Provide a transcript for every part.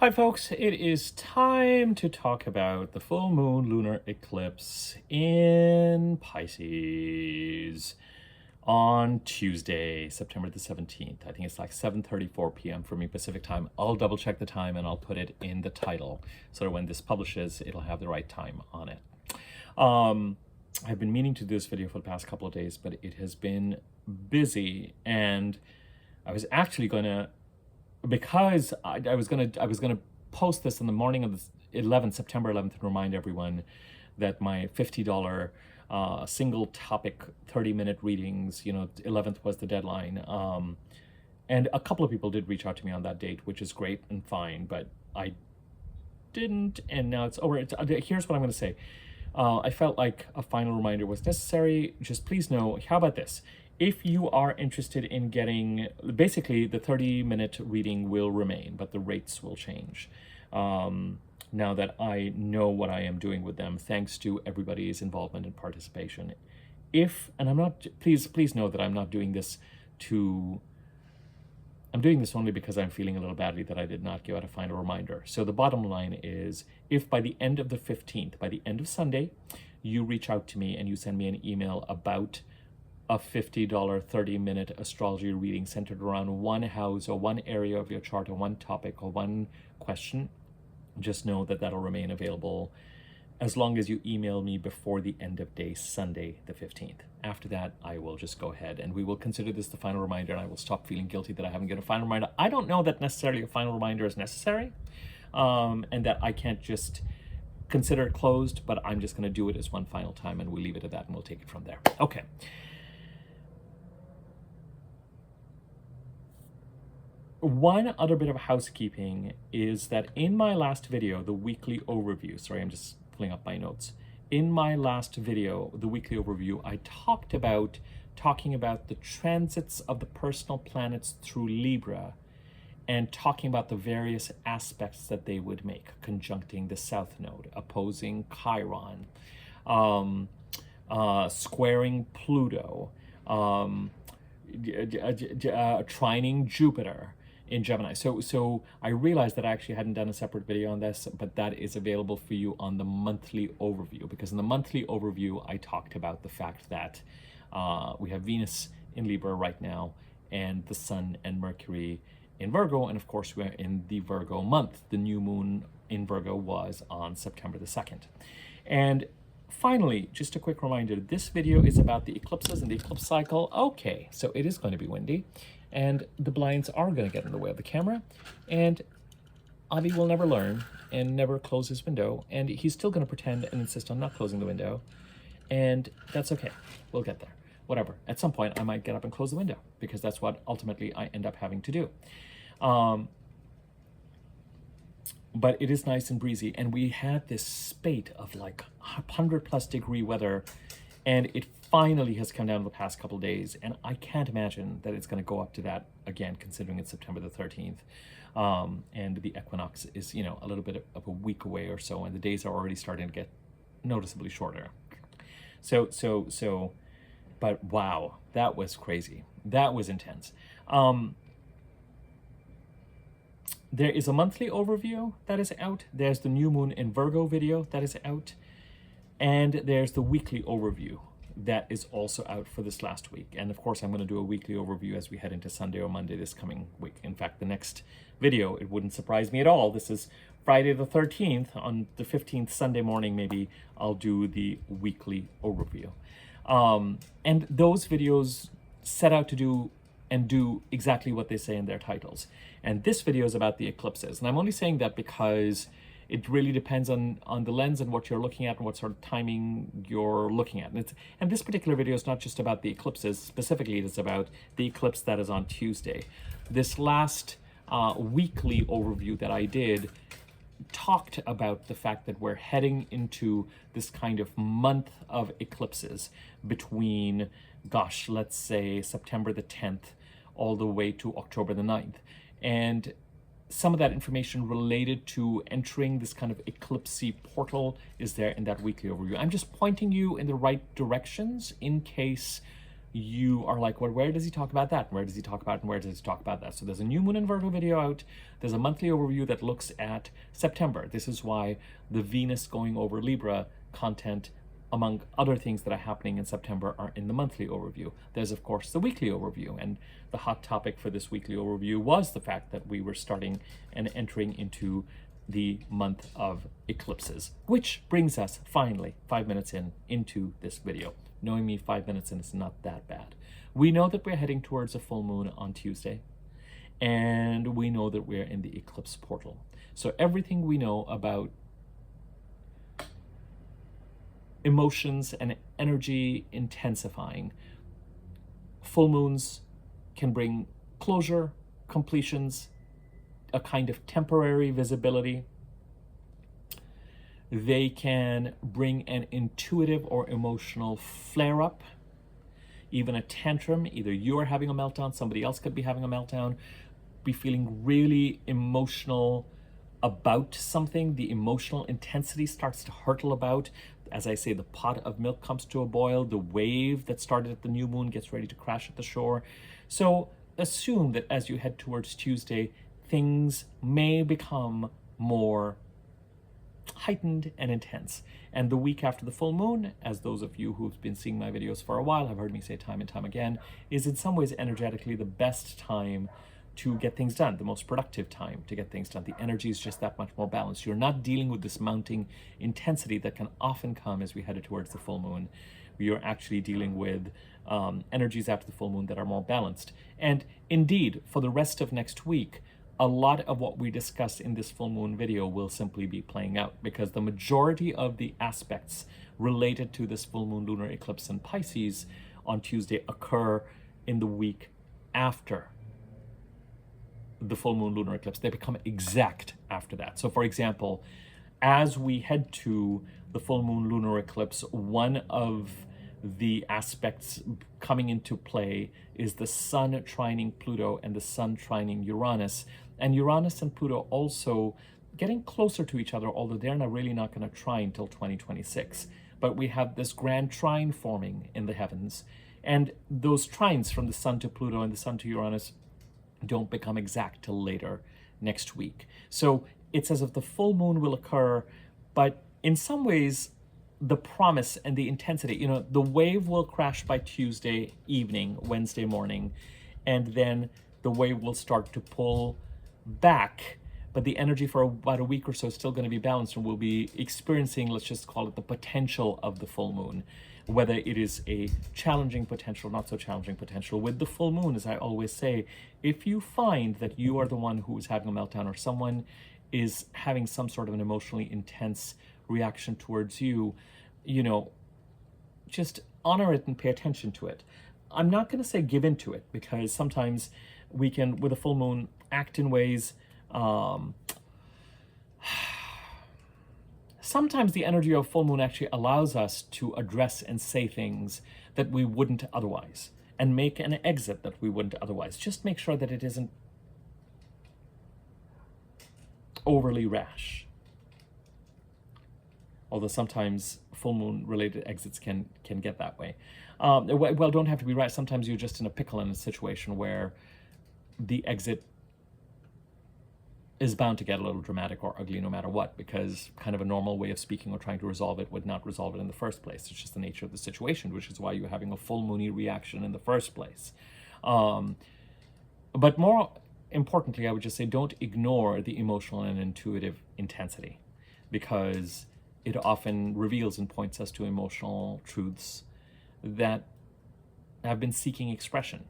Hi folks, it is time to talk about the full moon lunar eclipse in Pisces on Tuesday, September the 17th. I think it's like 7:34 p.m. for me Pacific time. I'll double check the time and I'll put it in the title so that when this publishes, it'll have the right time on it. I've been meaning to do this video for the past couple of days, but it has been busy, and I was actually gonna, because I was gonna post this in the morning of the September 11th and remind everyone that my $50 single topic 30-minute readings, 11th was the deadline, and a couple of people did reach out to me on that date, which is great and fine, but I didn't, and now it's over. Here's what I'm going to say. I felt like a final reminder was necessary. Just please know, how about this? If you are interested in getting, basically the 30-minute reading will remain, but the rates will change. Now that I know what I am doing with them, thanks to everybody's involvement and participation. And I'm not, please know that I'm not doing this I'm doing this only because I'm feeling a little badly that I did not give out a final reminder. So the bottom line is, if by the end of the 15th, by the end of Sunday, you reach out to me and you send me an email about a $50 30-minute astrology reading centered around one house or one area of your chart or one topic or one question, just know that that'll remain available as long as you email me before the end of day Sunday the 15th. After that, I will just go ahead and we will consider this the final reminder, and I will stop feeling guilty that I haven't given a final reminder. I don't know that necessarily a final reminder is necessary, and that I can't just consider it closed, but I'm just going to do it as one final time, and we'll leave it at that and we'll take it from there. Okay. One other bit of housekeeping is that in my last video, the weekly overview, sorry, I'm just pulling up my notes. In my last video, the weekly overview, I talking about the transits of the personal planets through Libra, and talking about the various aspects that they would make, conjuncting the South Node, opposing Chiron, squaring Pluto, trining Jupiter in Gemini. So I realized that I actually hadn't done a separate video on this, but that is available for you on the monthly overview, because in the monthly overview I talked about the fact that we have Venus in Libra right now, and the Sun and Mercury in Virgo, and of course we're in the Virgo month. The new moon in Virgo was on September the 2nd. And finally, just a quick reminder, this video is about the eclipses and the eclipse cycle. Okay, so it is going to be windy, and the blinds are going to get in the way of the camera, and Avi will never learn and never close his window, and he's still going to pretend and insist on not closing the window, and that's okay. We'll get there. Whatever. At some point, I might get up and close the window, because that's what ultimately I end up having to do. But it is nice and breezy, and we had this spate of like 100+ degree weather, and it finally has come down in the past couple of days, and I can't imagine that it's going to go up to that again, considering it's September the 13th, and the equinox is, a little bit of a week away or so, and the days are already starting to get noticeably shorter. But wow, that was crazy. That was intense. There is a monthly overview that is out. There's the new moon in Virgo video that is out. And there's the weekly overview that is also out for this last week. And of course, I'm going to do a weekly overview as we head into Sunday or Monday this coming week. In fact, the next video, it wouldn't surprise me at all. This is Friday the 13th. On the 15th, Sunday morning, maybe I'll do the weekly overview. And those videos set out to do exactly what they say in their titles. And this video is about the eclipses. And I'm only saying that because it really depends on the lens and what you're looking at and what sort of timing you're looking at. And this particular video is not just about the eclipses. Specifically, it is about the eclipse that is on Tuesday. This last weekly overview that I did talked about the fact that we're heading into this kind of month of eclipses between, gosh, let's say September the 10th all the way to October the 9th. And some of that information related to entering this kind of eclipsey portal is there in that weekly overview. I'm just pointing you in the right directions in case you are like, well, where does he talk about that? Where does he talk about, and where does he talk about that? So there's a new moon in Virgo video out. There's a monthly overview that looks at September. This is why the Venus going over Libra content, among other things that are happening in September, are in the monthly overview. There's, of course, the weekly overview. And the hot topic for this weekly overview was the fact that we were starting and entering into the month of eclipses, which brings us finally 5 minutes into this video. Knowing me, 5 minutes in is not that bad. We know that we're heading towards a full moon on Tuesday, and we know that we're in the eclipse portal. So everything we know about emotions and energy intensifying, full moons can bring closure, completions, a kind of temporary visibility. They can bring an intuitive or emotional flare-up, even a tantrum. Either you're having a meltdown, somebody else could be having a meltdown, be feeling really emotional about something. The emotional intensity starts to hurtle about. As I say, the pot of milk comes to a boil. The wave that started at the new moon gets ready to crash at the shore. So assume that as you head towards Tuesday, things may become more heightened and intense. And the week after the full moon, as those of you who've been seeing my videos for a while have heard me say time and time again, is in some ways energetically the best time to get things done, the most productive time to get things done. The energy is just that much more balanced. You're not dealing with this mounting intensity that can often come as we head towards the full moon. You're actually dealing with energies after the full moon that are more balanced. And indeed, for the rest of next week, a lot of what we discuss in this full moon video will simply be playing out, because the majority of the aspects related to this full moon lunar eclipse in Pisces on Tuesday occur in the week after the full moon lunar eclipse. They become exact after that. So for example, as we head to the full moon lunar eclipse, one of the aspects coming into play is the sun trining Pluto and the sun trining Uranus. And Uranus and Pluto also getting closer to each other, although they're really not going to trine until 2026. But we have this grand trine forming in the heavens. And those trines from the sun to Pluto and the sun to Uranus don't become exact till later next week. So it's as if the full moon will occur, but in some ways, the promise and the intensity, the wave will crash by Tuesday evening, Wednesday morning, and then the wave will start to pull back, but the energy for about a week or so is still going to be balanced, and we'll be experiencing, let's just call it the potential of the full moon, whether it is a challenging potential, not so challenging potential. With the full moon, as I always say, if you find that you are the one who is having a meltdown, or someone is having some sort of an emotionally intense reaction towards you, just honor it and pay attention to it. I'm not going to say give in to it, because sometimes we can, with a full moon, act in ways, sometimes the energy of full moon actually allows us to address and say things that we wouldn't otherwise, and make an exit that we wouldn't otherwise. Just make sure that it isn't overly rash. Although sometimes full moon related exits can get that way. Well, don't have to be right. Sometimes you're just in a pickle in a situation where the exit is bound to get a little dramatic or ugly no matter what, because kind of a normal way of speaking or trying to resolve it would not resolve it in the first place. It's just the nature of the situation, which is why you're having a full moony reaction in the first place. But more importantly, I would just say don't ignore the emotional and intuitive intensity, because it often reveals and points us to emotional truths that have been seeking expression.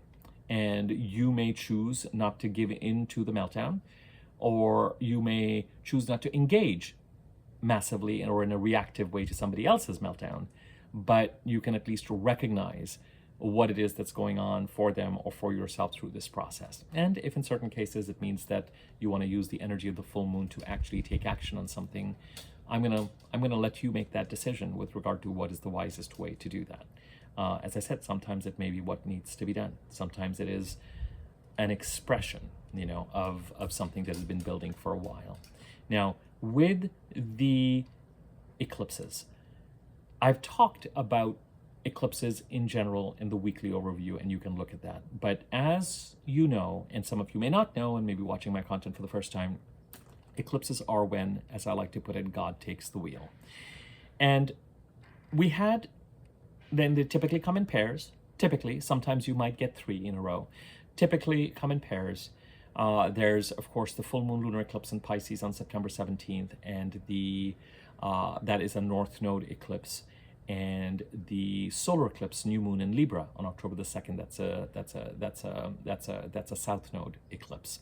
And you may choose not to give in to the meltdown, or you may choose not to engage massively or in a reactive way to somebody else's meltdown, but you can at least recognize what it is that's going on for them or for yourself through this process. And if in certain cases it means that you want to use the energy of the full moon to actually take action on something, I'm gonna let you make that decision with regard to what is the wisest way to do that. As I said, sometimes it may be what needs to be done. Sometimes it is an expression, of something that has been building for a while. Now, with the eclipses, I've talked about eclipses in general in the weekly overview, and you can look at that. But as you know, and some of you may not know and may be watching my content for the first time, eclipses are when, as I like to put it, God takes the wheel. And then they typically come in pairs. Typically, sometimes you might get 3 in a row. Typically come in pairs. There's, of course, the full moon lunar eclipse in Pisces on September 17th, and that is a north node eclipse. And the solar eclipse, new moon in Libra on October the 2nd. That's a south node eclipse.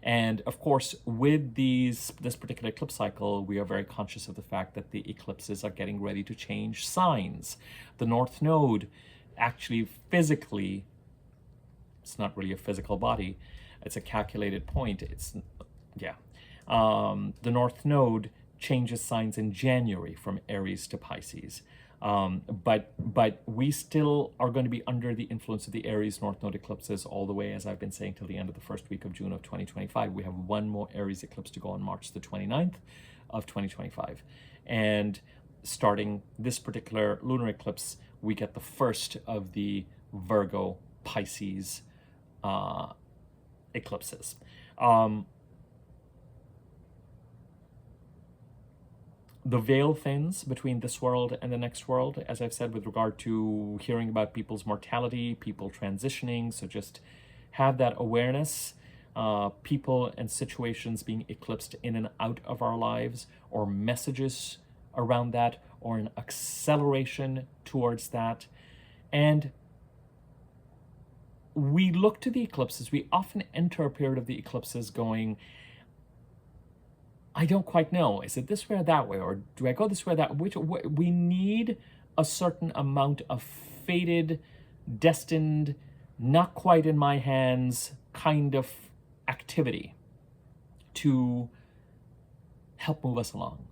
And of course, with this particular eclipse cycle, we are very conscious of the fact that the eclipses are getting ready to change signs. The north node actually physically, it's not really a physical body, it's a calculated point. The north node changes signs in January from Aries to Pisces. But we still are going to be under the influence of the Aries North Node eclipses all the way, as I've been saying, till the end of the first week of June of 2025. We have one more Aries eclipse to go on March the 29th of 2025. And starting this particular lunar eclipse, we get the first of the Virgo Pisces eclipses. The veil thins between this world and the next world, as I've said, with regard to hearing about people's mortality, people transitioning. So just have that awareness. People and situations being eclipsed in and out of our lives, or messages around that, or an acceleration towards that. And we look to the eclipses. We often enter a period of the eclipses going, I don't quite know. Is it this way or that way? Or do I go this way or that way? We need a certain amount of fated, destined, not quite in my hands kind of activity to help move us along.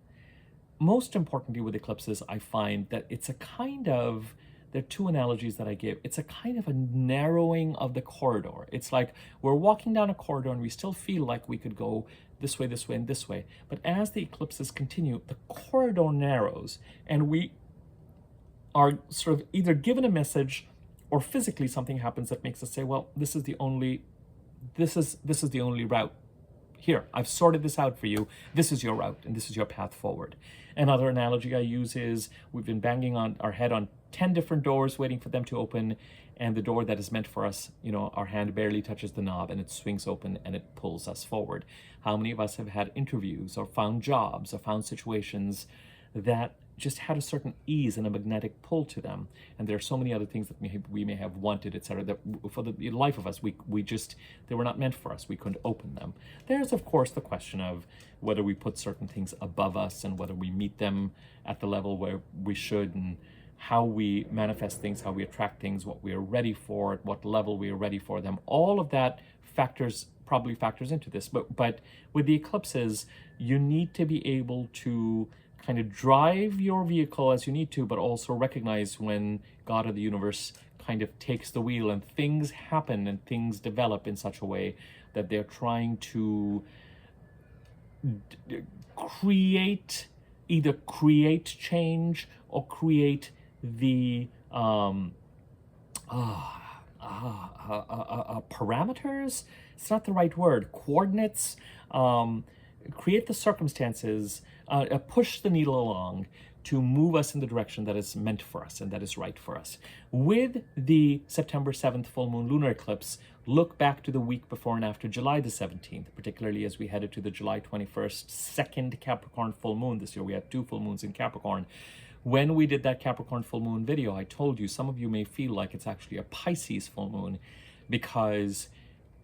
Most importantly with eclipses, I find that it's a kind of, there are 2 analogies that I give. It's a kind of a narrowing of the corridor. It's like we're walking down a corridor and we still feel like we could go this way, and this way. But as the eclipses continue, the corridor narrows, and we are sort of either given a message, or physically something happens that makes us say, well, this is the only route. Here, I've sorted this out for you. This is your route, and this is your path forward. Another analogy I use is we've been banging on our head on 10 different doors, waiting for them to open, and the door that is meant for us, our hand barely touches the knob and it swings open and it pulls us forward. How many of us have had interviews or found jobs or found situations that just had a certain ease and a magnetic pull to them? And there are so many other things that we may have wanted, etc., that for the life of us, they were not meant for us. We couldn't open them. There's, of course, the question of whether we put certain things above us and whether we meet them at the level where we should, and how we manifest things, how we attract things, what we are ready for, at what level we are ready for them. All of that probably factors into this. But with the eclipses, you need to be able to kind of drive your vehicle as you need to, but also recognize when God of the universe kind of takes the wheel and things happen and things develop in such a way that they're trying to either create change or create the parameters. It's not the right word. Coordinates. Create the circumstances. Push the needle along to move us in the direction that is meant for us and that is right for us. With the September 7th full moon lunar eclipse, look back to the week before and after July the 17th, particularly as we headed to the July 21st second Capricorn full moon this year. We had 2 full moons in Capricorn. When we did that Capricorn full moon video, I told you some of you may feel like it's actually a Pisces full moon, because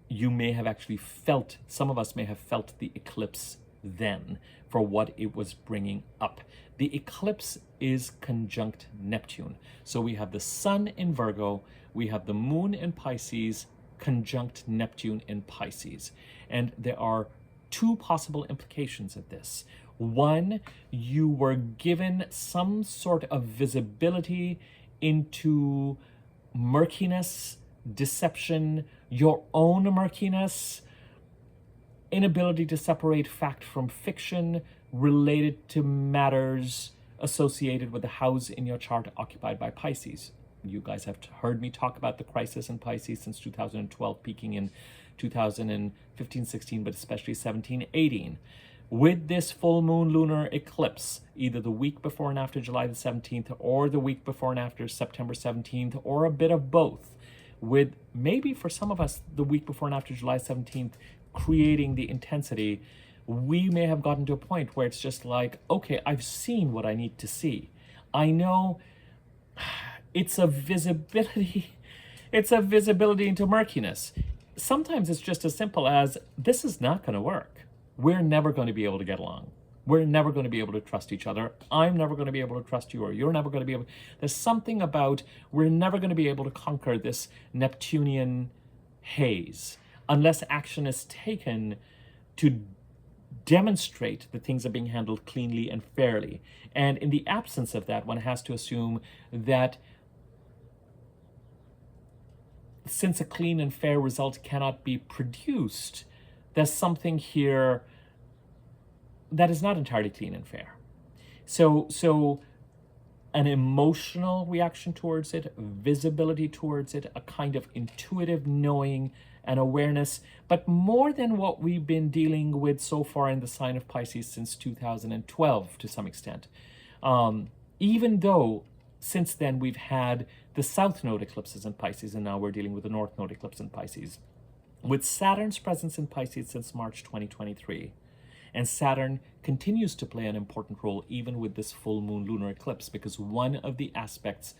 you may have actually felt, some of us may have felt the eclipse then for what it was bringing up. The eclipse is conjunct Neptune. So we have the sun in Virgo, we have the moon in Pisces, conjunct Neptune in Pisces. And there are 2 possible implications of this. One, you were given some sort of visibility into murkiness, deception, your own murkiness, inability to separate fact from fiction related to matters associated with the house in your chart occupied by Pisces. You guys have heard me talk about the crisis in Pisces since 2012, peaking in 2015, 16, but especially 17, 18. With this full moon lunar eclipse, either the week before and after July the 17th, or the week before and after September 17th, or a bit of both, with maybe for some of us the week before and after July 17th creating the intensity, we may have gotten to a point where it's just like, okay, I've seen what I need to see. I know it's a visibility into murkiness. Sometimes it's just as simple as, this is not going to work. We're never going to be able to get along. We're never going to be able to trust each other. I'm never going to be able to trust you, or you're never going to be able. There's something about, we're never going to be able to conquer this Neptunian haze unless action is taken to demonstrate that things are being handled cleanly and fairly. And in the absence of that, one has to assume that since a clean and fair result cannot be produced, there's something here that is not entirely clean and fair. So an emotional reaction towards it, visibility towards it, a kind of intuitive knowing and awareness, but more than what we've been dealing with so far in the sign of Pisces since 2012 to some extent. Even though since then we've had the South Node eclipses in Pisces, and now we're dealing with the North Node eclipse in Pisces. With Saturn's presence in Pisces since March 2023, and Saturn continues to play an important role even with this full moon lunar eclipse, because one of the aspects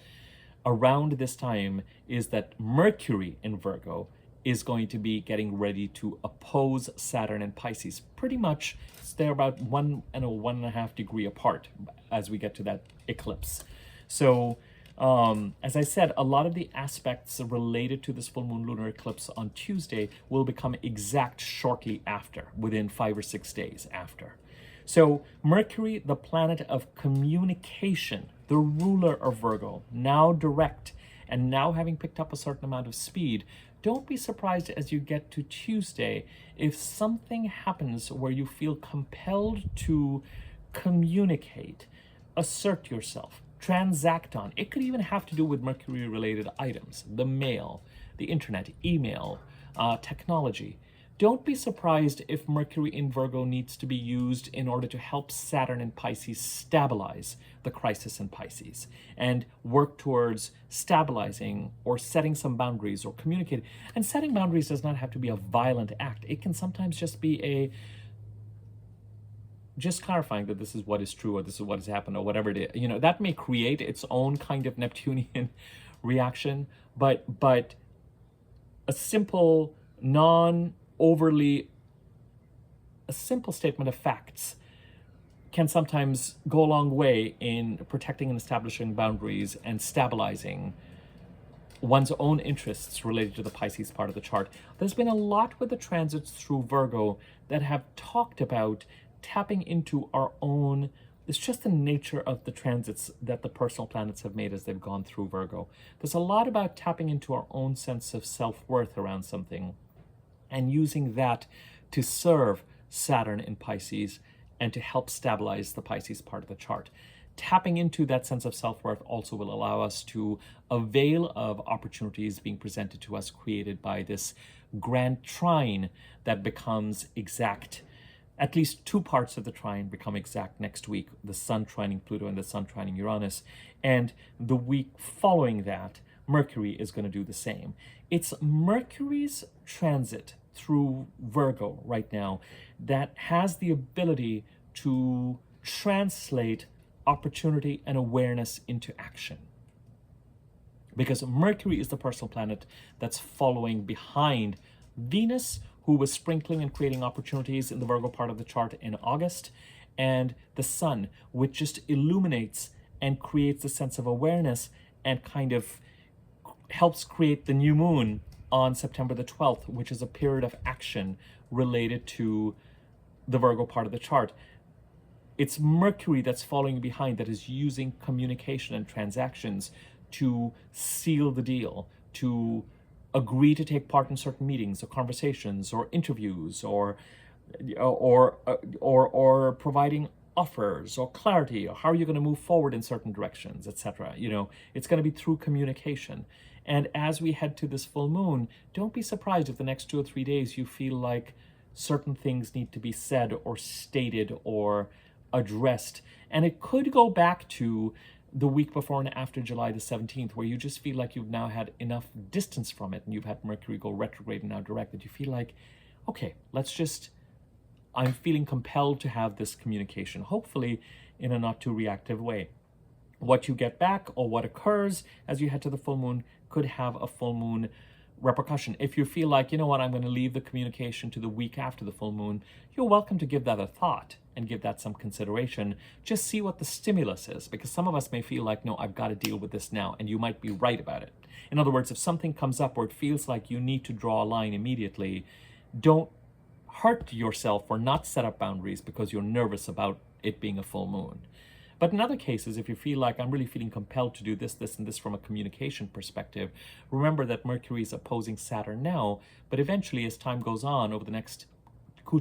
around this time is that Mercury in Virgo is going to be getting ready to oppose Saturn in Pisces. Pretty much, they're about 1.5 degrees apart as we get to that eclipse. So, as I said, a lot of the aspects related to this full moon lunar eclipse on Tuesday will become exact shortly after, within 5 or 6 days after. So Mercury, the planet of communication, the ruler of Virgo, now direct, and now having picked up a certain amount of speed, don't be surprised as you get to Tuesday if something happens where you feel compelled to communicate, assert yourself, transact on. It could even have to do with Mercury-related items, the mail, the internet, email, technology. Don't be surprised if Mercury in Virgo needs to be used in order to help Saturn in Pisces stabilize the crisis in Pisces and work towards stabilizing or setting some boundaries or communicating. And setting boundaries does not have to be a violent act. It can sometimes just be just clarifying that this is what is true, or this is what has happened, or whatever it is. You know, that may create its own kind of Neptunian reaction, but a simple, a simple statement of facts can sometimes go a long way in protecting and establishing boundaries and stabilizing one's own interests related to the Pisces part of the chart. There's been a lot with the transits through Virgo that have talked about tapping into our own. It's just the nature of the transits that the personal planets have made as they've gone through Virgo. There's a lot about tapping into our own sense of self-worth around something and using that to serve Saturn in Pisces and to help stabilize the Pisces part of the chart. Tapping into that sense of self-worth also will allow us to avail of opportunities being presented to us created by this grand trine that becomes exact. At least 2 parts of the trine become exact next week, the Sun trining Pluto and the Sun trining Uranus. And the week following that, Mercury is going to do the same. It's Mercury's transit through Virgo right now that has the ability to translate opportunity and awareness into action. Because Mercury is the personal planet that's following behind Venus, who was sprinkling and creating opportunities in the Virgo part of the chart in August, and the Sun, which just illuminates and creates a sense of awareness and kind of helps create the new moon on September the 12th, which is a period of action related to the Virgo part of the chart. It's Mercury that's following behind, that is using communication and transactions to seal the deal, to agree to take part in certain meetings or conversations or interviews or providing offers or clarity, or how are you going to move forward in certain directions, etc. You know, it's going to be through communication. And as we head to this full moon, don't be surprised if the next 2 or 3 days you feel like certain things need to be said or stated or addressed. And it could go back to the week before and after July the 17th, where you just feel like you've now had enough distance from it and you've had Mercury go retrograde and now direct, that you feel like, okay, I'm feeling compelled to have this communication, hopefully in a not too reactive way. What you get back or what occurs as you head to the full moon could have a full moon repercussion. If you feel like, you know what, I'm going to leave the communication to the week after the full moon, you're welcome to give that a thought and give that some consideration. Just see what the stimulus is, because some of us may feel like, no, I've got to deal with this now, and you might be right about it. In other words, if something comes up where it feels like you need to draw a line immediately, don't hurt yourself or not set up boundaries because you're nervous about it being a full moon. But in other cases, if you feel like I'm really feeling compelled to do this, this, and this from a communication perspective, remember that Mercury is opposing Saturn now, but eventually as time goes on over the next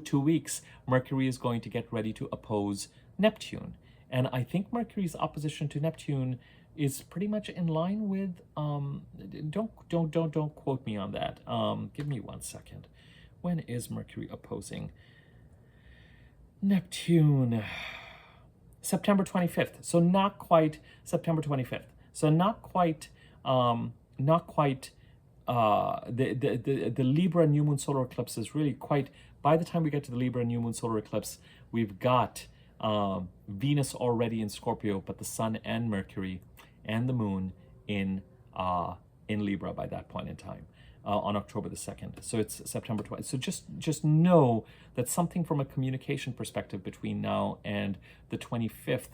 2 weeks, Mercury is going to get ready to oppose Neptune. And I think Mercury's opposition to Neptune is pretty much in line with, don't quote me on that. Give me 1 second. When is Mercury opposing Neptune? September 25th. So not quite September 25th. So not quite the Libra new moon solar eclipse is really quite, by the time we get to the Libra new moon solar eclipse, we've got Venus already in Scorpio, but the Sun and Mercury and the Moon in Libra by that point in time. On October the 2nd. So it's September 20th. So just know that something from a communication perspective between now and the 25th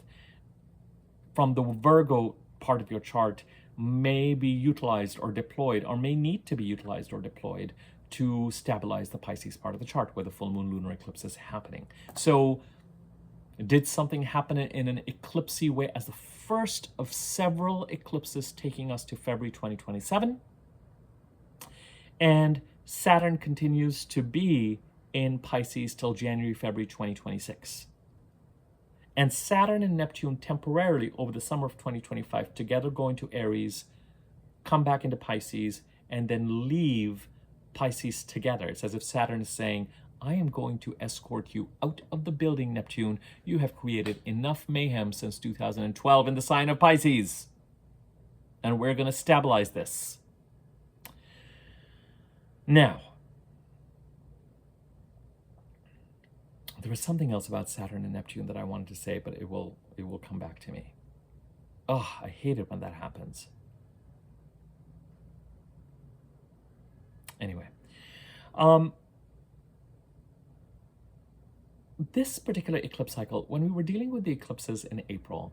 from the Virgo part of your chart may be utilized or deployed, or may need to be utilized or deployed to stabilize the Pisces part of the chart where the full moon lunar eclipse is happening. So did something happen in an eclipsy way as the first of several eclipses taking us to February 2027? And Saturn continues to be in Pisces till January, February 2026. And Saturn and Neptune temporarily over the summer of 2025 together go into Aries, come back into Pisces, and then leave Pisces together. It's as if Saturn is saying, I am going to escort you out of the building, Neptune. You have created enough mayhem since 2012 in the sign of Pisces. And we're going to stabilize this. Now, there was something else about Saturn and Neptune that I wanted to say, but it will come back to me. Oh, I hate it when that happens. Anyway, this particular eclipse cycle, when we were dealing with the eclipses in April,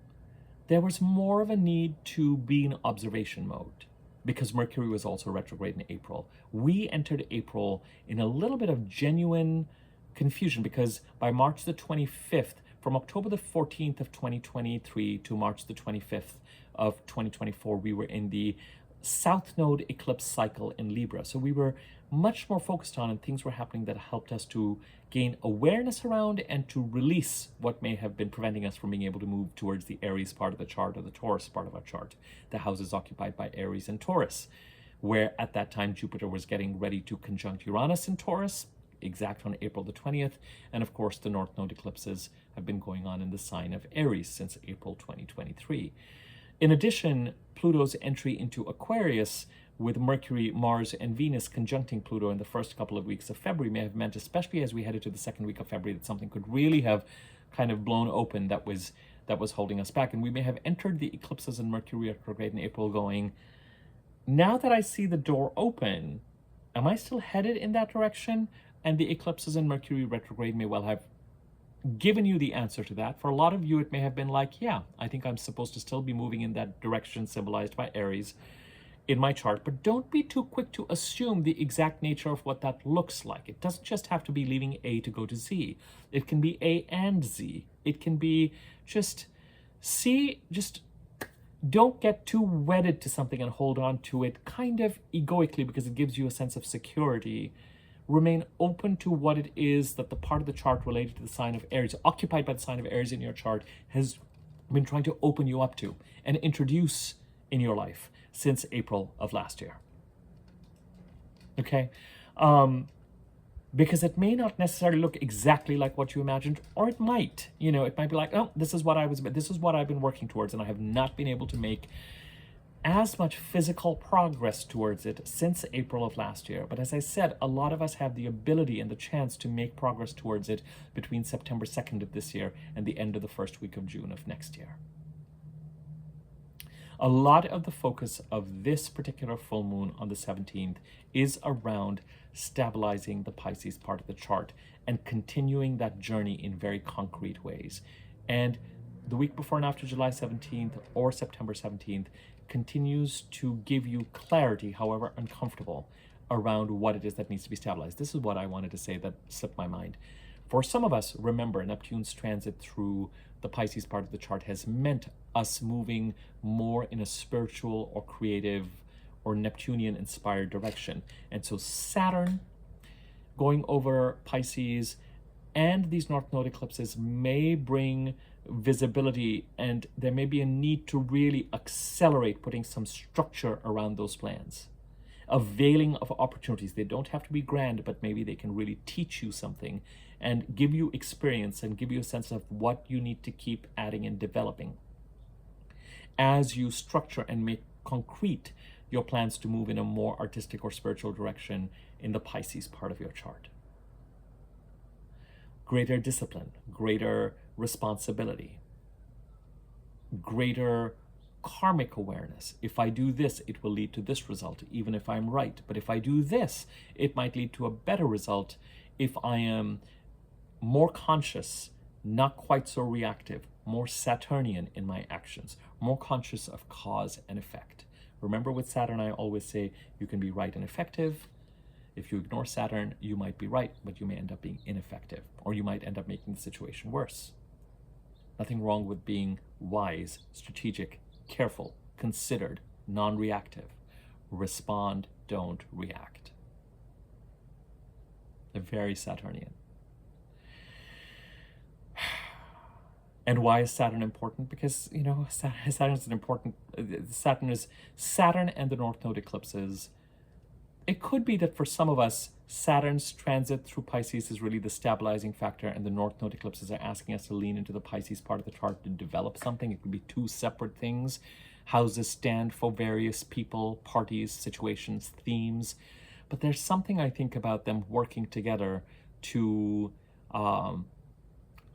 there was more of a need to be in observation mode, because Mercury was also retrograde in April. We entered April in a little bit of genuine confusion, because by March the 25th, from October the 14th of 2023 to March the 25th of 2024, we were in the South Node eclipse cycle in Libra. So we were much more focused on, and things were happening that helped us to gain awareness around and to release what may have been preventing us from being able to move towards the Aries part of the chart or the Taurus part of our chart, the houses occupied by Aries and Taurus, where at that time Jupiter was getting ready to conjunct Uranus in Taurus, exact on April the 20th. And of course, the North Node eclipses have been going on in the sign of Aries since April 2023. In addition, Pluto's entry into Aquarius with Mercury, Mars, and Venus conjuncting Pluto in the first couple of weeks of February may have meant, especially as we headed to the second week of February, that something could really have kind of blown open that was holding us back. And we may have entered the eclipses in Mercury retrograde in April going, now that I see the door open, am I still headed in that direction? And the eclipses in Mercury retrograde may well have given you the answer to that. For a lot of you, it may have been like, yeah, I think I'm supposed to still be moving in that direction symbolized by Aries in my chart, but don't be too quick to assume the exact nature of what that looks like. It doesn't just have to be leaving A to go to Z. It can be A and Z. It can be just C, just don't get too wedded to something and hold on to it kind of egoically because it gives you a sense of security, remain open to what it is that the part of the chart related to the sign of Aries, occupied by the sign of Aries in your chart, has been trying to open you up to and introduce in your life since April of last year. Okay? Because it may not necessarily look exactly like what you imagined, or it might. You know, it might be like, oh, this is what I've been working towards, and I have not been able to make as much physical progress towards it since April of last year. But as I said, a lot of us have the ability and the chance to make progress towards it between September 2nd of this year and the end of the first week of June of next year. A lot of the focus of this particular full moon on the 17th is around stabilizing the Pisces part of the chart and continuing that journey in very concrete ways. And the week before and after July 17th or September 17th continues to give you clarity, however uncomfortable, around what it is that needs to be stabilized. This is what I wanted to say that slipped my mind. For some of us, remember, Neptune's transit through the Pisces part of the chart has meant us moving more in a spiritual or creative or Neptunian-inspired direction. And so Saturn going over Pisces and these North Node eclipses may bring visibility, and there may be a need to really accelerate putting some structure around those plans, availing of opportunities. They don't have to be grand, but maybe they can really teach you something and give you experience and give you a sense of what you need to keep adding and developing as you structure and make concrete your plans to move in a more artistic or spiritual direction in the Pisces part of your chart. Greater discipline, greater responsibility, greater karmic awareness. If I do this, it will lead to this result, even if I'm right. But if I do this, it might lead to a better result if I am more conscious, not quite so reactive, more Saturnian in my actions, more conscious of cause and effect. Remember, with Saturn, I always say you can be right and effective. If you ignore Saturn, you might be right, but you may end up being ineffective, or you might end up making the situation worse. Nothing wrong with being wise, strategic, careful, considered, non-reactive. Respond, don't react. They're very Saturnian. And why is Saturn important? Because, you know, Saturn is an important, Saturn and the North Node eclipses. It could be that for some of us, Saturn's transit through Pisces is really the stabilizing factor, and the North Node eclipses are asking us to lean into the Pisces part of the chart to develop something. It could be two separate things. Houses stand for various people, parties, situations, themes. But there's something, I think, about them working together to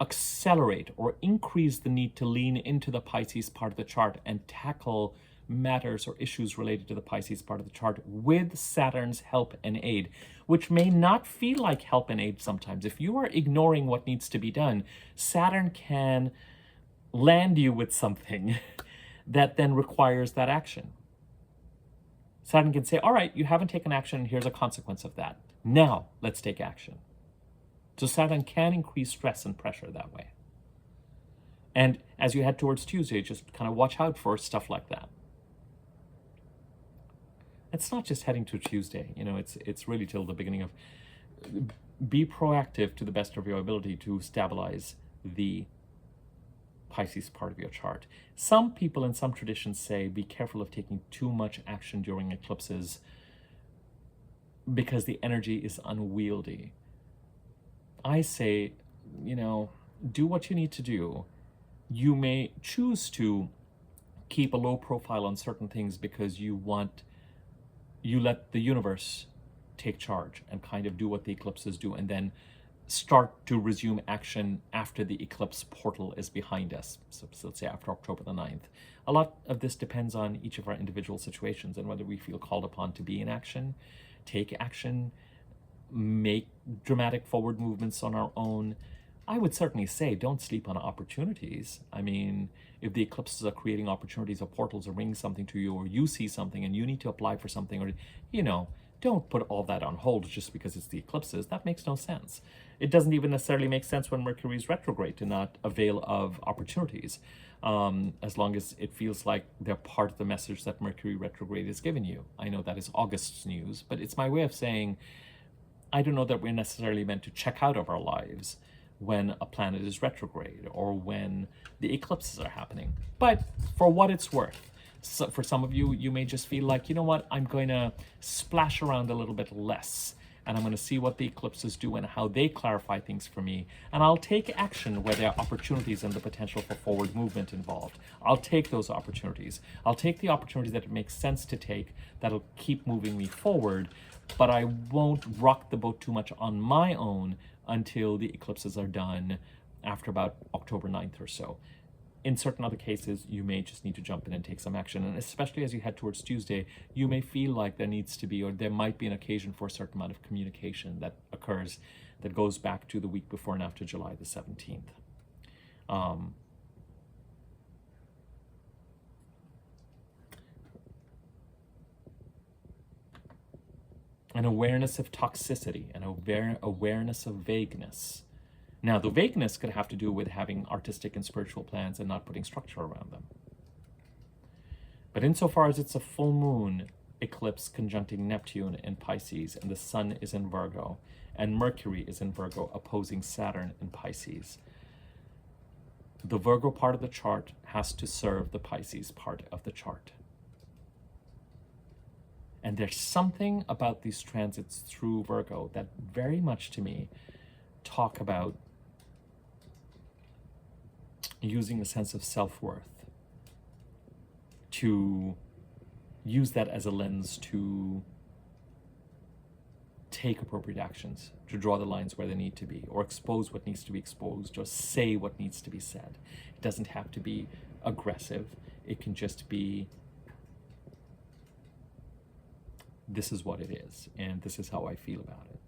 accelerate or increase the need to lean into the Pisces part of the chart and tackle matters or issues related to the Pisces part of the chart with Saturn's help and aid, which may not feel like help and aid sometimes. If you are ignoring what needs to be done, Saturn can land you with something that then requires that action. Saturn can say, all right, you haven't taken action, here's a consequence of that. Now, let's take action. So Saturn can increase stress and pressure that way. And as you head towards Tuesday, just kind of watch out for stuff like that. It's not just heading to Tuesday, you know, it's really till the beginning of, be proactive to the best of your ability to stabilize the Pisces part of your chart. Some people in some traditions say be careful of taking too much action during eclipses because the energy is unwieldy. I say, you know, do what you need to do. You may choose to keep a low profile on certain things because you let the universe take charge and kind of do what the eclipses do, and then start to resume action after the eclipse portal is behind us. So let's say after October the 9th. A lot of this depends on each of our individual situations and whether we feel called upon to be in action, take action, make dramatic forward movements on our own. I would certainly say don't sleep on opportunities. I mean, if the eclipses are creating opportunities or portals or bringing something to you, or you see something and you need to apply for something, or, you know, don't put all that on hold just because it's the eclipses. That makes no sense. It doesn't even necessarily make sense when Mercury is retrograde to not avail of opportunities, as long as it feels like they're part of the message that Mercury retrograde is giving you. I know that is August's news, but it's my way of saying I don't know that we're necessarily meant to check out of our lives when a planet is retrograde or when the eclipses are happening. But for what it's worth, so for some of you, you may just feel like, you know what, I'm going to splash around a little bit less, and I'm going to see what the eclipses do and how they clarify things for me. And I'll take action where there are opportunities and the potential for forward movement involved. I'll take those opportunities. I'll take the opportunities that it makes sense to take that'll keep moving me forward, but I won't rock the boat too much on my own until the eclipses are done after about October 9th or so. In certain other cases, you may just need to jump in and take some action. And especially as you head towards Tuesday, you may feel like there needs to be, or there might be an occasion for a certain amount of communication that occurs that goes back to the week before and after July the 17th. An awareness of toxicity, an awareness of vagueness. Now, the vagueness could have to do with having artistic and spiritual plans and not putting structure around them. But insofar as it's a full moon eclipse conjuncting Neptune in Pisces, and the Sun is in Virgo, and Mercury is in Virgo opposing Saturn in Pisces, the Virgo part of the chart has to serve the Pisces part of the chart. And there's something about these transits through Virgo that very much to me talk about using a sense of self-worth, to use that as a lens to take appropriate actions, to draw the lines where they need to be, or expose what needs to be exposed, or say what needs to be said. It doesn't have to be aggressive. It can just be, this is what it is, and this is how I feel about it.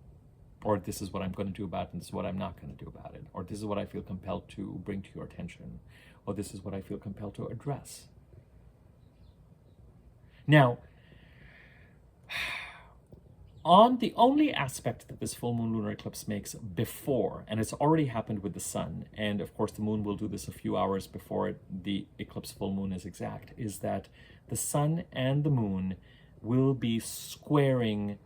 Or this is what I'm going to do about it, and this is what I'm not going to do about it. Or this is what I feel compelled to bring to your attention. Or this is what I feel compelled to address. Now, on the only aspect that this full moon lunar eclipse makes before, and it's already happened with the sun, and of course the moon will do this a few hours before the eclipse full moon is exact, is that the sun and the moon will be squaring,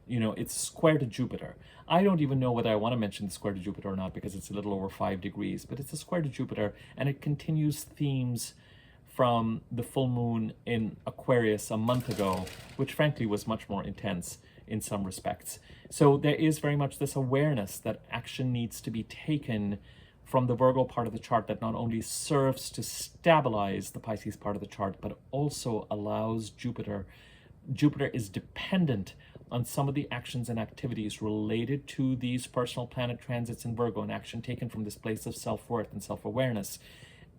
it's square to Jupiter. I don't even know whether I want to mention the square to Jupiter or not because it's a little over 5 degrees, but it's a square to Jupiter, and it continues themes from the full moon in Aquarius a month ago, which frankly was much more intense in some respects. So there is very much this awareness that action needs to be taken from the Virgo part of the chart that not only serves to stabilize the Pisces part of the chart, but also allows Jupiter is dependent on some of the actions and activities related to these personal planet transits in Virgo, and action taken from this place of self-worth and self-awareness.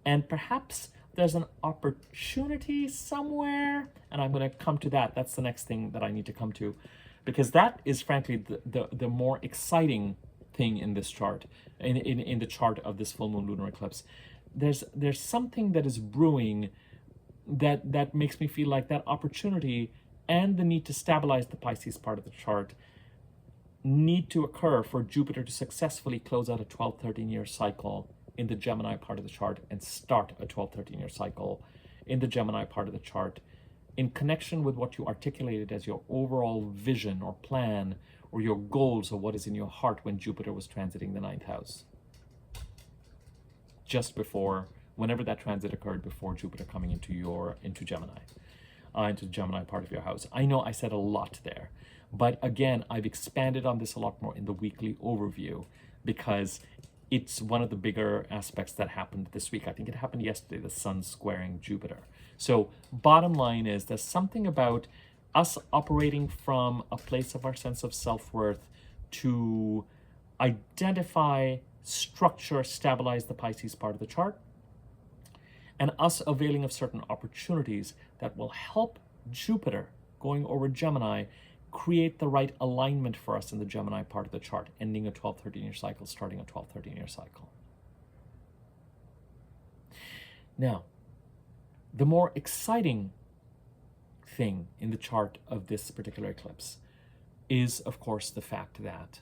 And perhaps there's an opportunity somewhere, and I'm going to come to that. That's the next thing that I need to come to, because that is frankly the more exciting thing in this chart, in the chart of this full moon lunar eclipse. There's something that is brewing that makes me feel like that opportunity and the need to stabilize the Pisces part of the chart need to occur for Jupiter to successfully close out a 12-13-year cycle in the Gemini part of the chart and start a 12-13-year cycle in the Gemini part of the chart in connection with what you articulated as your overall vision or plan or your goals or what is in your heart when Jupiter was transiting the 9th house. Just before, whenever that transit occurred, before Jupiter coming into Gemini. Into the Gemini part of your house. I know I said a lot there, but again, I've expanded on this a lot more in the weekly overview because it's one of the bigger aspects that happened this week. I think it happened yesterday, the sun squaring Jupiter. So bottom line is there's something about us operating from a place of our sense of self-worth to identify, structure, stabilize the Pisces part of the chart, and us availing of certain opportunities that will help Jupiter going over Gemini create the right alignment for us in the Gemini part of the chart, ending a 12-13-year cycle, starting a 12-13-year cycle. Now, the more exciting thing in the chart of this particular eclipse is, of course, the fact that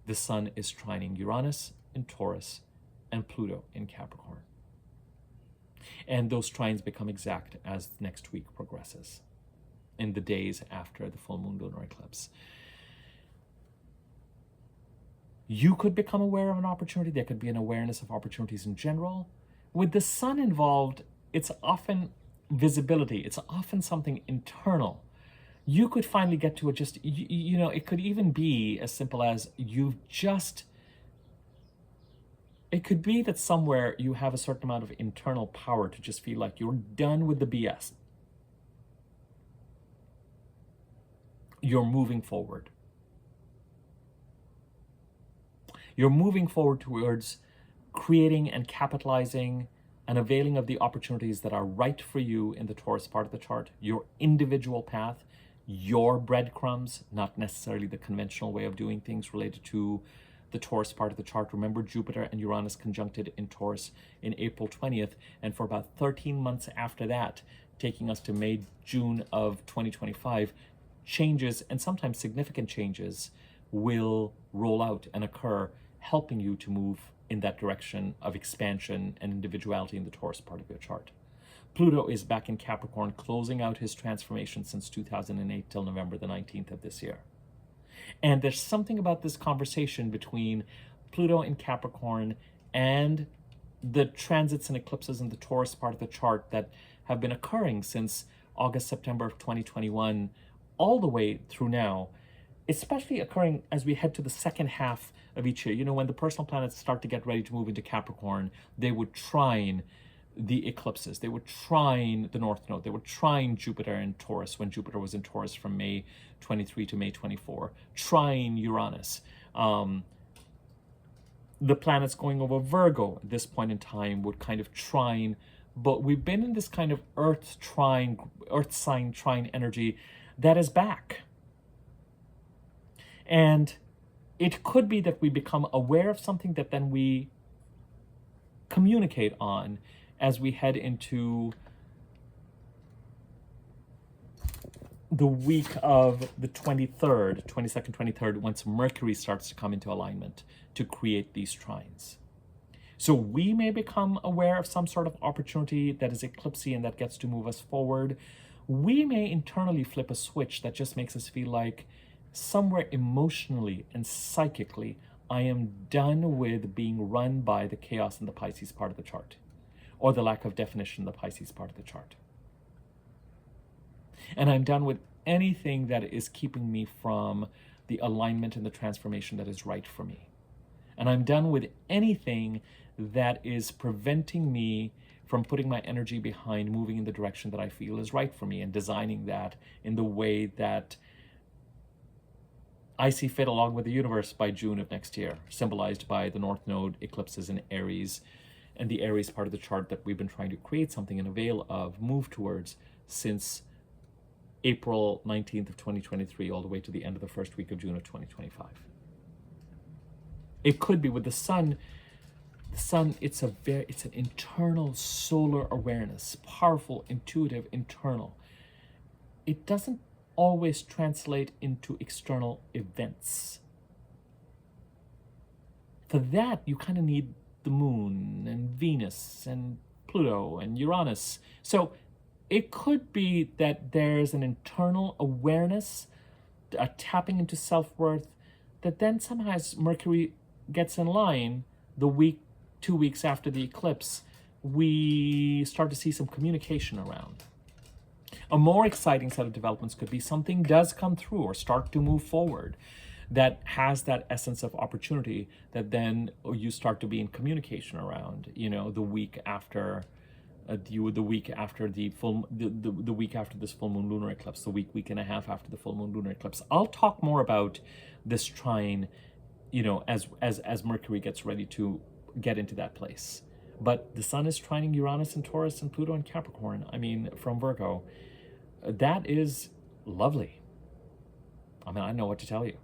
the Sun is trining Uranus in Taurus and Pluto in Capricorn. And those trines become exact as next week progresses, in the days after the full moon lunar eclipse. You could become aware of an opportunity. There could be an awareness of opportunities in general. With the sun involved, it's often visibility. It's often something internal. You could finally get to it just, you know, it could even be as simple as it could be that somewhere you have a certain amount of internal power to just feel like you're done with the BS. You're moving forward. You're moving forward towards creating and capitalizing and availing of the opportunities that are right for you in the Taurus part of the chart, your individual path, your breadcrumbs, not necessarily the conventional way of doing things related to the Taurus part of the chart. Remember, Jupiter and Uranus conjuncted in Taurus in April 20th, and for about 13 months after that, taking us to May, June of 2025, changes, and sometimes significant changes, will roll out and occur, helping you to move in that direction of expansion and individuality in the Taurus part of your chart. Pluto is back in Capricorn, closing out his transformation since 2008 till November the 19th of this year. And there's something about this conversation between Pluto in Capricorn and the transits and eclipses in the Taurus part of the chart that have been occurring since August, September of 2021, all the way through now, especially occurring as we head to the second half of each year. You know, when the personal planets start to get ready to move into Capricorn, they would trine the eclipses. They would trine the North Node. They would trine Jupiter in Taurus when Jupiter was in Taurus from May 23 to May 24. Trine Uranus. The planets going over Virgo at this point in time would kind of trine, but we've been in this kind of earth sign trine energy that is back. And it could be that we become aware of something that then we communicate on as we head into the week of the 22nd, 23rd, once Mercury starts to come into alignment to create these trines. So we may become aware of some sort of opportunity that is eclipsy and that gets to move us forward. We may internally flip a switch that just makes us feel like somewhere emotionally and psychically, I am done with being run by the chaos in the Pisces part of the chart, or the lack of definition in the Pisces part of the chart. And I'm done with anything that is keeping me from the alignment and the transformation that is right for me. And I'm done with anything that is preventing me from putting my energy behind moving in the direction that I feel is right for me and designing that in the way that I see fit along with the universe by June of next year, symbolized by the North Node eclipses in Aries and the Aries part of the chart that we've been trying to create something in a veil of, move towards since April 19th of 2023 all the way to the end of the first week of June of 2025. It could be with the sun. The sun, it's an internal solar awareness, powerful, intuitive, internal. It doesn't always translate into external events. For that, you kind of need the moon and Venus and Pluto and Uranus. So it could be that there's an internal awareness, a tapping into self-worth, that then somehow as Mercury gets in line, the week, 2 weeks after the eclipse, we start to see some communication around. A more exciting set of developments could be something does come through or start to move forward that has that essence of opportunity that then you start to be in communication around, you know, the week after the week after the week after this full moon lunar eclipse, the week and a half after the full moon lunar eclipse. I'll talk more about this trine, you know, as Mercury gets ready to get into that place. But the sun is trining Uranus and Taurus and Pluto and Capricorn, I mean, from Virgo. That is lovely. I mean, I know what to tell you.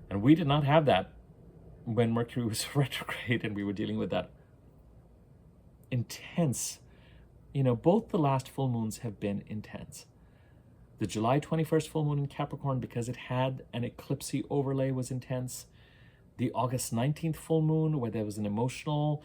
And we did not have that when Mercury was retrograde and we were dealing with that intense, you know, both the last full moons have been intense. The July 21st full moon in Capricorn, because it had an eclipsy overlay, was intense. The August 19th full moon, where there was an emotional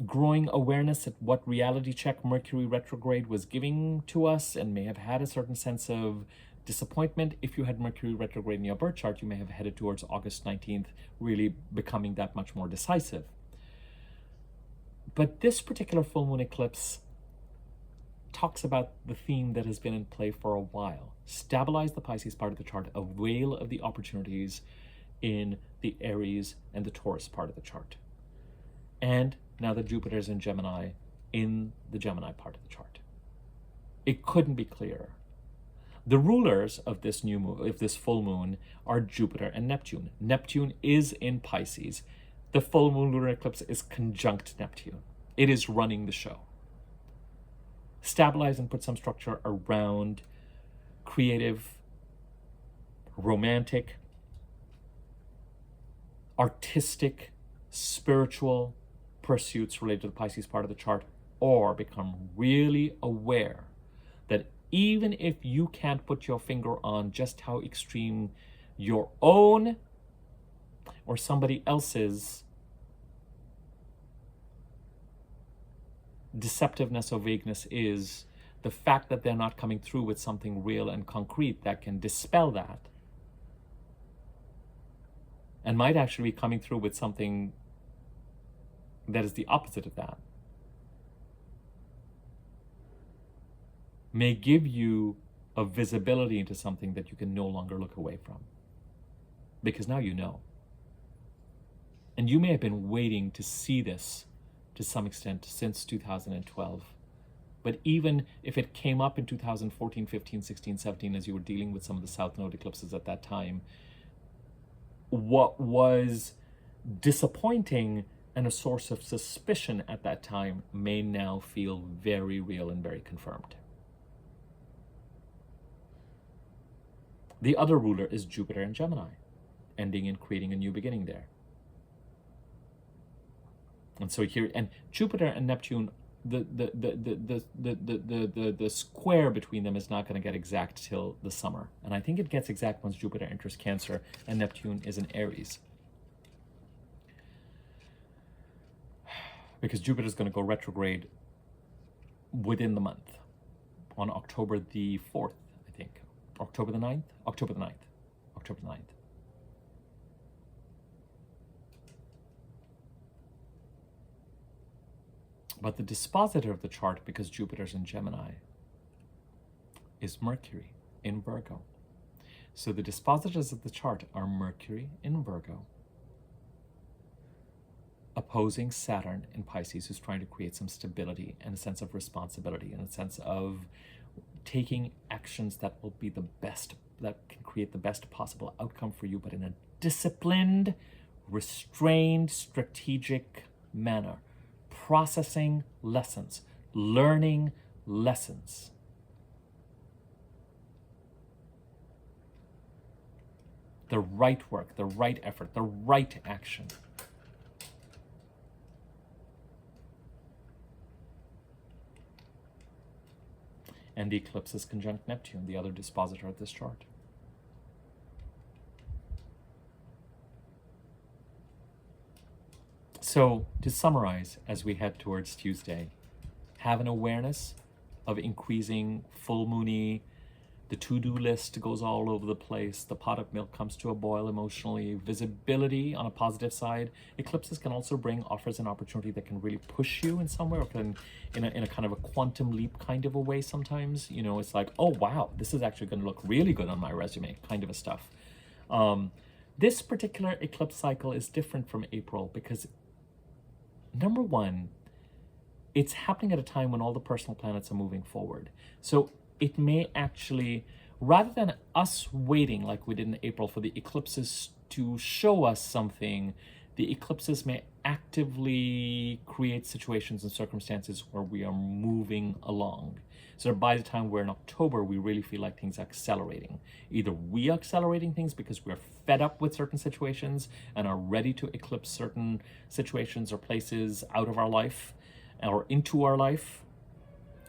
growing awareness at what reality check Mercury retrograde was giving to us and may have had a certain sense of disappointment. If you had Mercury retrograde in your birth chart, you may have headed towards August 19th, really becoming that much more decisive. But this particular full moon eclipse talks about the theme that has been in play for a while. Stabilize the Pisces part of the chart, avail of the opportunities in the Aries and the Taurus part of the chart. And now that Jupiter is in Gemini, in the Gemini part of the chart. It couldn't be clearer. The rulers of this new moon, of this full moon, are Jupiter and Neptune. Neptune is in Pisces. The full moon lunar eclipse is conjunct Neptune. It is running the show. Stabilize and put some structure around creative, romantic, artistic, spiritual pursuits related to the Pisces part of the chart, or become really aware that even if you can't put your finger on just how extreme your own or somebody else's deceptiveness or vagueness is, the fact that they're not coming through with something real and concrete that can dispel that, and might actually be coming through with something that is the opposite of that, may give you a visibility into something that you can no longer look away from. Because now you know. And you may have been waiting to see this to some extent since 2012. But even if it came up in 2014, 15, 16, 17, as you were dealing with some of the South Node eclipses at that time, what was disappointing and a source of suspicion at that time may now feel very real and very confirmed. The other ruler is Jupiter and Gemini, ending and creating a new beginning there. And so here, and Jupiter and Neptune, the square between them is not going to get exact till the summer. And I think it gets exact once Jupiter enters Cancer and Neptune is in Aries. Because Jupiter is going to go retrograde within the month on October the 4th, I think. October the 9th? October the 9th. October the 9th. But the dispositor of the chart, because Jupiter's in Gemini, is Mercury in Virgo. So the dispositors of the chart are Mercury in Virgo, opposing Saturn in Pisces, who's trying to create some stability and a sense of responsibility and a sense of taking actions that will be the best, that can create the best possible outcome for you, but in a disciplined, restrained, strategic manner. Processing lessons, learning lessons. The right work, the right effort, the right action. And the eclipse is conjunct Neptune, the other dispositor of this chart. So, to summarize, as we head towards Tuesday, have an awareness of increasing full moony, the to-do list goes all over the place, the pot of milk comes to a boil emotionally, visibility on a positive side. Eclipses can also bring offers and opportunity that can really push you in somewhere, or can, in a kind of a quantum leap kind of a way sometimes. You know, it's like, oh wow, this is actually going to look really good on my resume, kind of a stuff. This particular eclipse cycle is different from April because, number one, it's happening at a time when all the personal planets are moving forward. So it may actually, rather than us waiting like we did in April for the eclipses to show us something, the eclipses may actively create situations and circumstances where we are moving along. So by the time we're in October, we really feel like things are accelerating. Either we are accelerating things because we're fed up with certain situations and are ready to eclipse certain situations or places out of our life or into our life.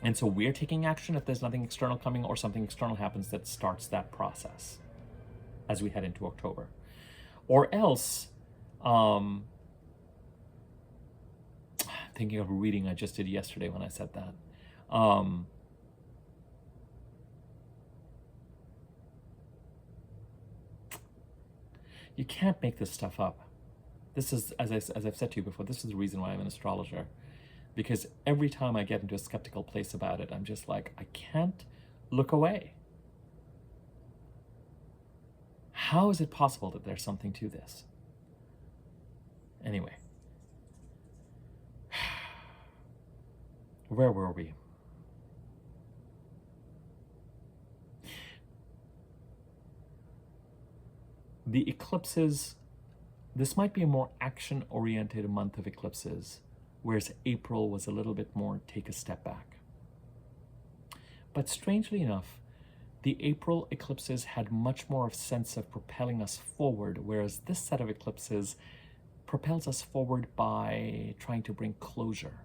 And so we're taking action if there's nothing external coming, or something external happens that starts that process as we head into October. Or else, thinking of a reading I just did yesterday when I said that. You can't make this stuff up. This is, as I've said to you before, this is the reason why I'm an astrologer. Because every time I get into a skeptical place about it, I'm just like, I can't look away. How is it possible that there's something to this? Anyway. Where were we? The eclipses, this might be a more action-oriented month of eclipses, whereas April was a little bit more take a step back. But strangely enough, the April eclipses had much more of a sense of propelling us forward, whereas this set of eclipses propels us forward by trying to bring closure.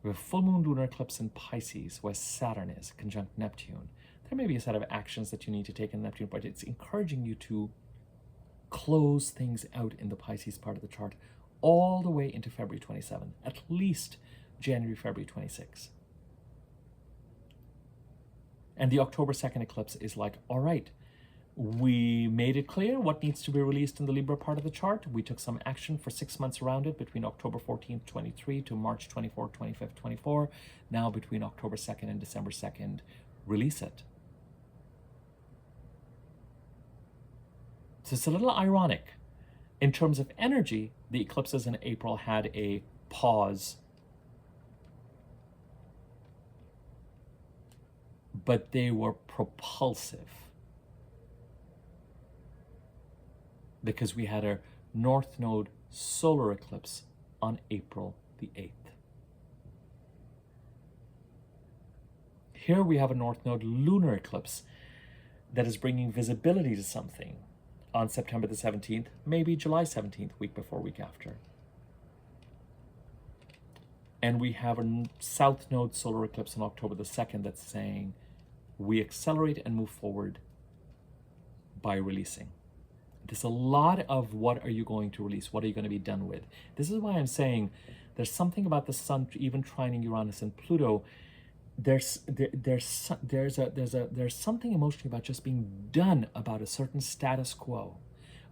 We have full moon lunar eclipse in Pisces, where Saturn is conjunct Neptune. There may be a set of actions that you need to take in Neptune, but it's encouraging you to close things out in the Pisces part of the chart all the way into February 27, at least January, February 26. And the October 2nd eclipse is like, all right, we made it clear what needs to be released in the Libra part of the chart. We took some action for 6 months around it, between October 14th, 23 to March 24th, 25th, 24. Now between October 2nd and December 2nd, release it. So it's a little ironic. In terms of energy, the eclipses in April had a pause, but they were propulsive, because we had a North Node solar eclipse on April the 8th. Here we have a North Node lunar eclipse that is bringing visibility to something on September the 17th, maybe July 17th, week before, week after. And we have a South Node solar eclipse on October the 2nd that's saying we accelerate and move forward by releasing. There's a lot of what are you going to release? What are you going to be done with? This is why I'm saying there's something about the sun even trining Uranus and Pluto. There's something emotionally about just being done about a certain status quo,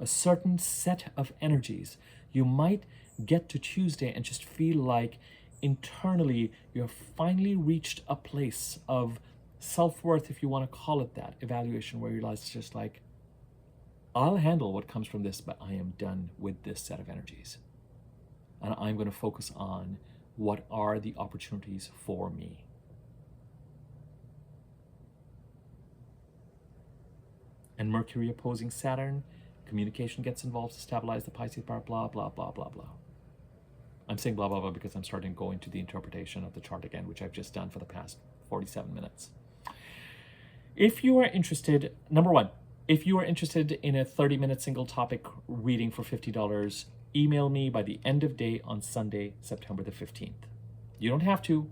a certain set of energies. You might get to Tuesday and just feel like internally you've finally reached a place of self-worth, if you want to call it that, evaluation, where you realize it's just like, I'll handle what comes from this, but I am done with this set of energies. And I'm going to focus on what are the opportunities for me. And Mercury opposing Saturn, communication gets involved to stabilize the Pisces part, blah, blah, blah, blah, blah. I'm saying blah, blah, blah because I'm starting to go into the interpretation of the chart again, which I've just done for the past 47 minutes. If you are interested, number one, if you are interested in a 30-minute single topic reading for $50, email me by the end of day on Sunday, September the 15th. You don't have to.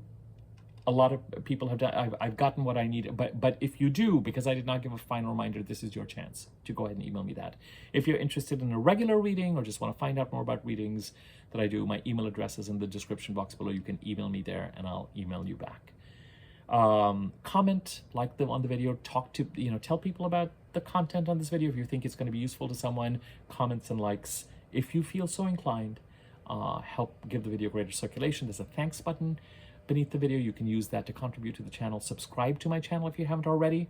A lot of people have done, I've gotten what I need, but if you do, because I did not give a final reminder, this is your chance to go ahead and email me that. If you're interested in a regular reading or just want to find out more about readings that I do, my email address is in the description box below. You can email me there and I'll email you back. Comment, like them on the video, talk to, tell people about the content on this video. If you think it's going to be useful to someone, comments and likes, if you feel so inclined, help give the video greater circulation. There's a thanks button beneath the video. You can use that to contribute to the channel. Subscribe to my channel if you haven't already.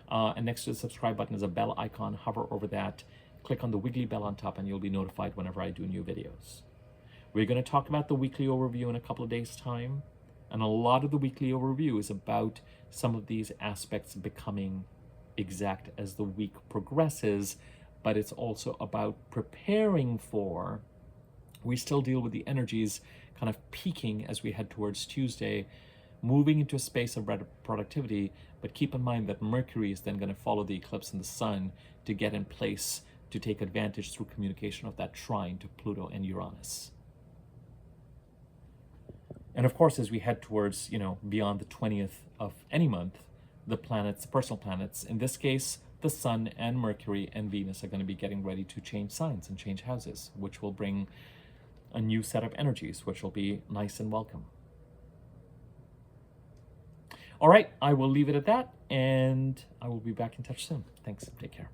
And next to the subscribe button is a bell icon. Hover over that, click on the wiggly bell on top, and you'll be notified whenever I do new videos. We're going to talk about the weekly overview in a couple of days' time. And a lot of the weekly overview is about some of these aspects becoming exact as the week progresses, but it's also about preparing for, we still deal with the energies kind of peaking as we head towards Tuesday, moving into a space of productivity, but keep in mind that Mercury is then going to follow the eclipse in the sun to get in place to take advantage through communication of that trine to Pluto and Uranus. And of course, as we head towards, beyond the 20th of any month, the planets, personal planets, in this case, the Sun and Mercury and Venus are going to be getting ready to change signs and change houses, which will bring a new set of energies, which will be nice and welcome. All right, I will leave it at that, and I will be back in touch soon. Thanks. Take care.